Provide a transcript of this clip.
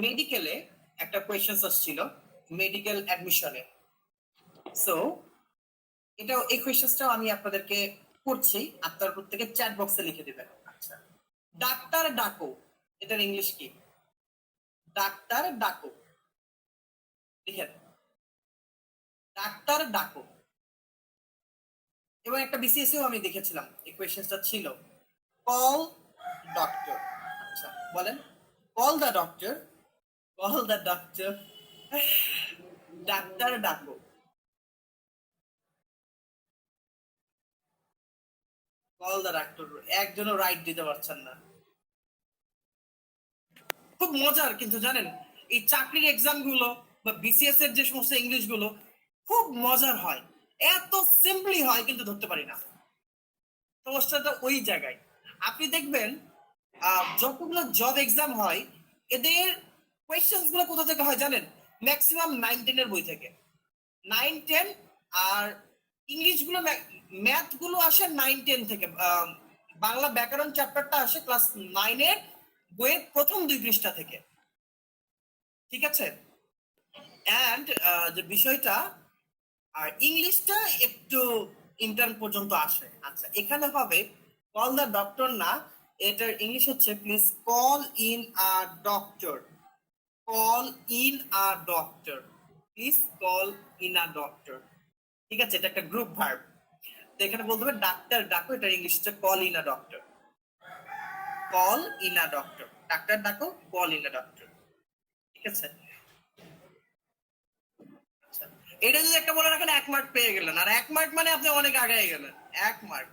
মেডিকেলে একটা কোয়েশ্চেন আসছিল মেডিকেল অ্যাডমিশনে। সো এই কোয়েশ্চেনটাও আমি আপনাদেরকে করছি, আপনার প্রত্যেকে চ্যাট বক্সে লিখে দিবেন। আচ্ছা, ডাক্তার ডাকো, এটার ইংলিশ কি? ডাক্তার ডাকো, লিখেন ডাক্তার ডাকো। এবং একটা বিসিএসও আমি দেখেছিলাম, এই কোয়েশ্চেনটা ছিল কল ডক্টর। আচ্ছা বলেন, call the doctor, call the doctor, doctor ডাকো। কল দ্য ডাক্তার, একজনও রাইট দিতে পারছেন না। খুব মজার কিন্তু জানেন, এই চাকরির এক্সাম গুলো বা বিসিএস এর যে সমস্ত ইংলিশ গুলো খুব মজার হয়, এত সিম্পলি হয় কিন্তু ধরতে পারি না। সমস্যাটা ওই জায়গায়। আপনি দেখবেন যতগুলো জব এক্সাম হয় এদের কোয়েশ্চেন্স গুলো কোথা থেকে হয় জানেন? ম্যাক্সিমাম 9-10 এর বই থেকে। 9-10 আর ইংলিশ গুলো, ম্যাথ গুলো আসে 9-10 থেকে। বাংলা ব্যাকরণ চ্যাপ্টারটা আসে ক্লাস 9 এর বইয়ের প্রথম 2 পৃষ্ঠা থেকে। ঠিক আছে? অ্যান্ড যে বিষয়টা, আর ইংলিশটা একটু ইন্টার্ন পর্যন্ত আসে। আচ্ছা, এখানে হবে কল দ্য ডক্টর না, এটার ইংলিশ হচ্ছে please call in a doctor. Call in a doctor, please call in a doctor. ঠিক আছে, এটা একটা গ্রুপ ভার্ব। তো এখানে বলতে হবে ডাক্তার ডাকো, এটার ইংলিশ হচ্ছে call in a doctor. Call in a doctor, doctor ডাকো, কল ইন আ ডক্টর। ঠিক আছে, এটা যদি একটা বলে রাখেন 1 মার্ক পেয়ে গেলেন, আর 1 মার্ক মানে আপনি অনেক আগে গেলেন। 1 মার্ক।